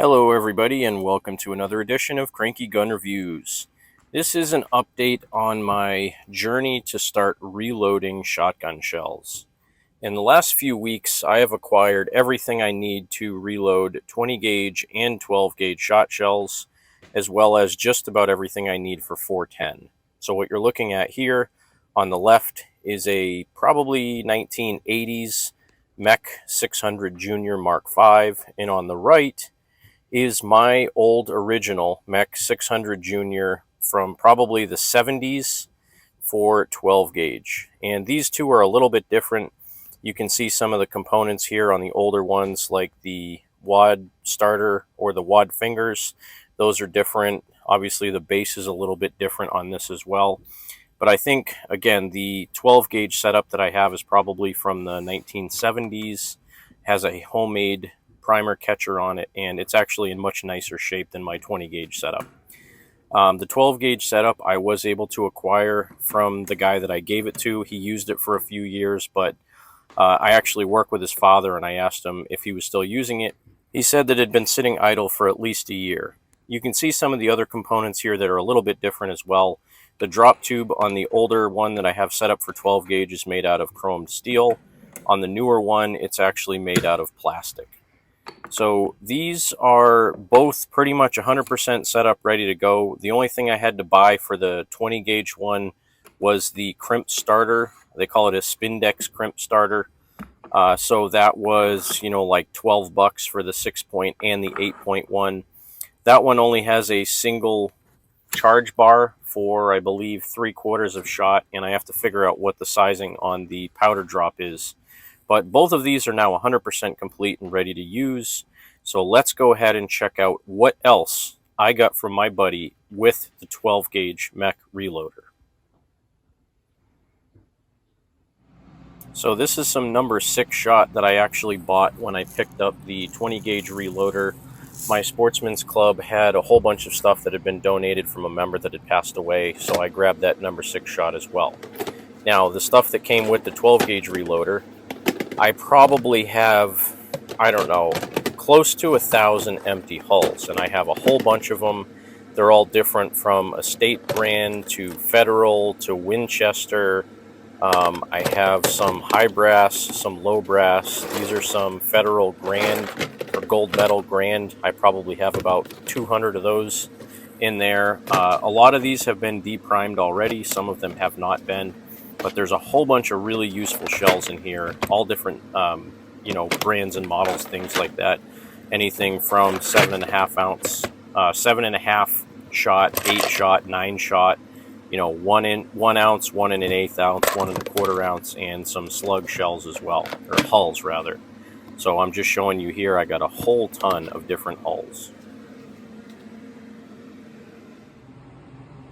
Hello everybody and welcome to another edition of Cranky Gun Reviews. This is an update on my journey to start reloading shotgun shells. In the last few weeks I have acquired everything I need to reload 20 gauge and 12 gauge shot shells, as well as just about everything I need for 410. So what you're looking at here on the left is a probably 1980s Mech 600 Junior Mark V, and on the right is my old original Mech 600 Junior from probably the 70s for 12 gauge. And these two are a little bit different. You can see some of the components here on the older ones, like the wad starter or the wad fingers. Those are different. Obviously the base is a little bit different on this as well. But I think, again, the 12 gauge setup that I have is probably from the 1970s, has a homemade primer catcher on it, and it's actually in much nicer shape than my 20 gauge setup. The 12 gauge setup I was able to acquire from the guy that I gave it to. He used it for a few years, but I actually work with his father, and I asked him if he was still using it. He said that it had been sitting idle for at least a year. You can see some of the other components here that are a little bit different as well. The drop tube on the older one that I have set up for 12 gauge is made out of chromed steel. On the newer one, it's actually made out of plastic. So these are both pretty much 100% set up, ready to go. The only thing I had to buy for the 20 gauge one was the crimp starter. They call it a Spindex crimp starter. So that was, like 12 bucks for the 6-point and the 8.1. That one only has a single charge bar for, I believe, 3/4 of shot, and I have to figure out what the sizing on the powder drop is. But both of these are now 100% complete and ready to use. So let's go ahead and check out what else I got from my buddy with the 12 gauge Mech reloader. So this is some number 6 shot that I actually bought when I picked up the 20 gauge reloader. My Sportsman's Club had a whole bunch of stuff that had been donated from a member that had passed away, so I grabbed that number 6 shot as well. Now, the stuff that came with the 12 gauge reloader, I probably have, I don't know, close to 1,000 empty hulls, and I have a whole bunch of them. They're all different, from estate brand to federal to Winchester. I have some high brass, some low brass. These are some federal grand or gold medal grand. I probably have about 200 of those in there. A lot of these have been deprimed already. Some of them have not been, but there's a whole bunch of really useful shells in here, all different, brands and models, things like that. Anything from 7.5 ounce, 7.5 shot, 8 shot, 9 shot, 1 ounce, 1 1/8 ounce, 1 1/4 ounce, and some slug shells as well, or hulls rather. So I'm just showing you here, I got a whole ton of different hulls.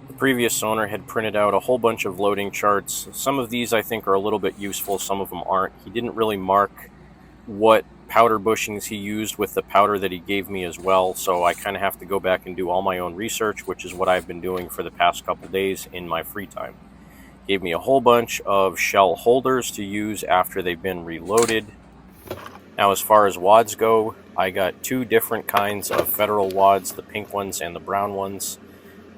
The previous owner had printed out a whole bunch of loading charts. Some of these I think are a little bit useful, some of them aren't. He didn't really mark what powder bushings he used with the powder that he gave me as well, so I kind of have to go back and do all my own research, which is what I've been doing for the past couple days in my free time. Gave me a whole bunch of shell holders to use after they've been reloaded. Now, as far as wads go, I got 2 different kinds of federal wads, the pink ones and the brown ones.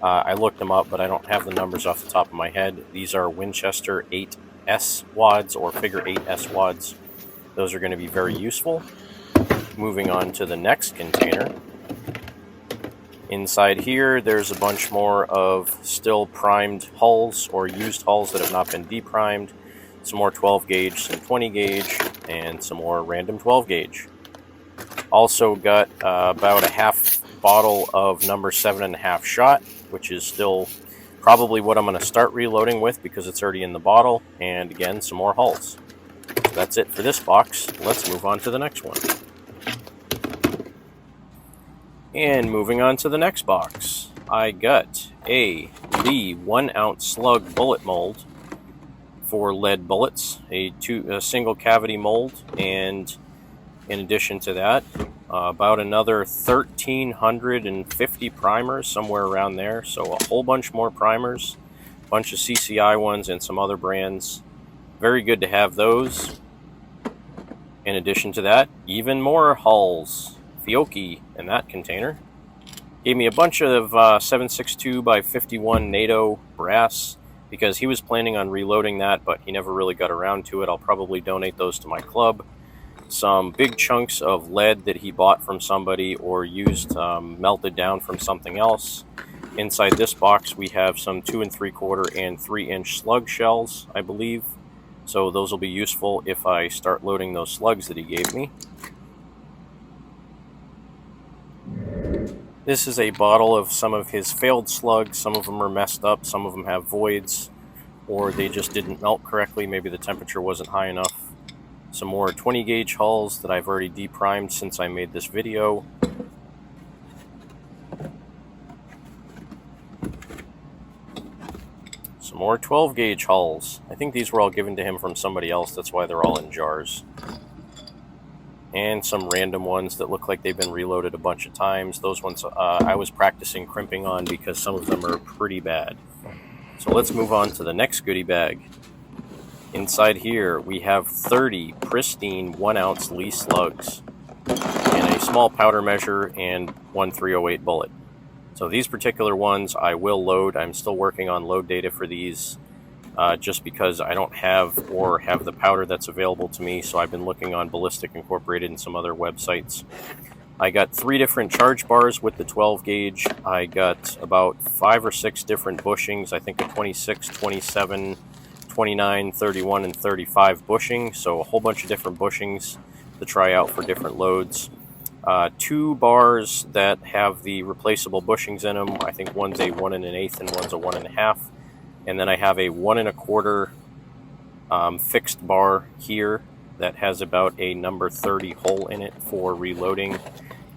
I looked them up, but I don't have the numbers off the top of my head. These are Winchester 8S wads, or figure 8S wads. Those are going to be very useful. Moving on to the next container. Inside here, there's a bunch more of still primed hulls or used hulls that have not been deprimed. Some more 12 gauge, some 20 gauge, and some more random 12 gauge. Also got about a half bottle of number 7.5 shot, which is still probably what I'm going to start reloading with because it's already in the bottle. And again, some more hulls. That's it for this box. Let's move on to the next one. And moving on to the next box, I got a Lee 1 ounce slug bullet mold for lead bullets, a single cavity mold, and in addition to that, about another 1,350 primers, somewhere around there. So a whole bunch more primers, a bunch of CCI ones and some other brands. Very good to have those. In addition to that, even more hulls the Okie in that container. Gave me a bunch of 7.62 by 51 NATO brass because he was planning on reloading that, but he never really got around to it. I'll probably donate those to my club. Some big chunks of lead that he bought from somebody or used melted down from something else. Inside this box we have some 2 3/4 and 3-inch slug shells, I believe. So those will be useful if I start loading those slugs that he gave me. This is a bottle of some of his failed slugs. Some of them are messed up, some of them have voids, or they just didn't melt correctly. Maybe the temperature wasn't high enough. Some more 20 gauge hulls that I've already deprimed since I made this video. Some more 12 gauge hulls. I think these were all given to him from somebody else, that's why they're all in jars. And some random ones that look like they've been reloaded a bunch of times. Those ones I was practicing crimping on because some of them are pretty bad. So let's move on to the next goodie bag. Inside here we have 30 pristine 1-ounce Lee slugs and a small powder measure and 1 .308 bullet. So these particular ones I will load. I'm still working on load data for these. Just because I don't have the powder that's available to me, so I've been looking on Ballistic Incorporated and some other websites. I got 3 different charge bars with the 12 gauge. I got about 5 or 6 different bushings, I think a 26, 27, 29, 31, and 35 bushing, so a whole bunch of different bushings to try out for different loads. 2 bars that have the replaceable bushings in them. I think one's a 1 1/8 and one's a 1 1/2. And then I have a 1 1/4 fixed bar here that has about a number 30 hole in it for reloading.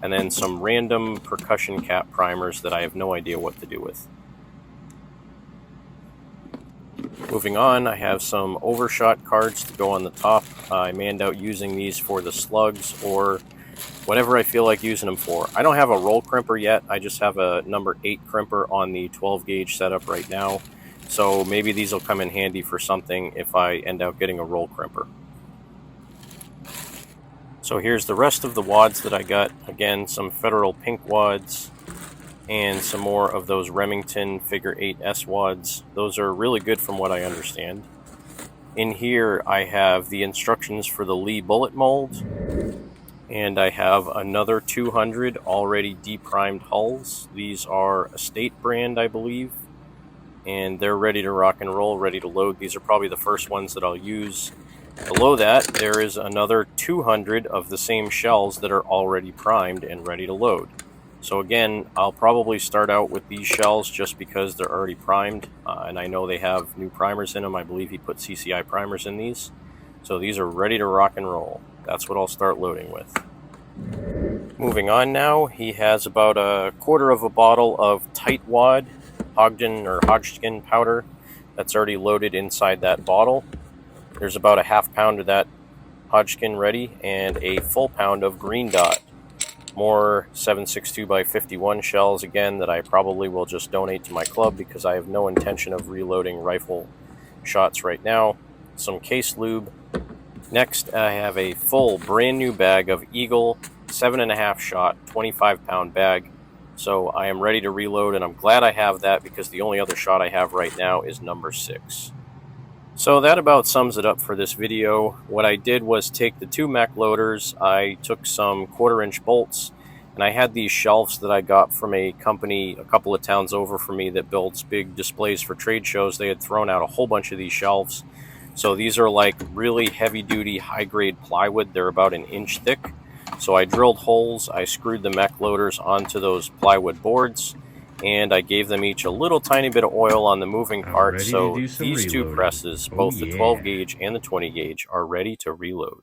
And then some random percussion cap primers that I have no idea what to do with. Moving on, I have some overshot cards to go on the top. I may end up using these for the slugs or whatever I feel like using them for. I don't have a roll crimper yet. I just have a number 8 crimper on the 12 gauge setup right now. So maybe these will come in handy for something if I end up getting a roll crimper. So here's the rest of the wads that I got. Again, some Federal pink wads and some more of those Remington figure 8 S wads. Those are really good from what I understand. In here I have the instructions for the Lee bullet mold, and I have another 200 already deprimed hulls. These are a State brand, I believe, and they're ready to rock and roll, ready to load. These are probably the first ones that I'll use. Below that, there is another 200 of the same shells that are already primed and ready to load. So again, I'll probably start out with these shells just because they're already primed, and I know they have new primers in them. I believe he put CCI primers in these. So these are ready to rock and roll. That's what I'll start loading with. Moving on now, he has about a 1/4 of a bottle of tightwad Hodgkin powder that's already loaded inside that bottle. There's about a 1/2 pound of that Hodgkin ready and a full pound of green dot. More 7.62 by 51 shells again that I probably will just donate to my club because I have no intention of reloading rifle shots right now. Some case lube. Next, I have a full brand new bag of Eagle 7.5 shot 25-pound bag. So I am ready to reload, and I'm glad I have that because the only other shot I have right now is number 6. So that about sums it up for this video. What I did was take the 2 mech loaders, I took some 1/4-inch bolts, and I had these shelves that I got from a company a couple of towns over from me that builds big displays for trade shows. They had thrown out a whole bunch of these shelves. So these are like really heavy-duty, high-grade plywood. They're about 1 inch thick. So I drilled holes, I screwed the mech loaders onto those plywood boards, and I gave them each a little tiny bit of oil on the moving part. So these 2 presses, both the 12 gauge and the 20 gauge, are ready to reload.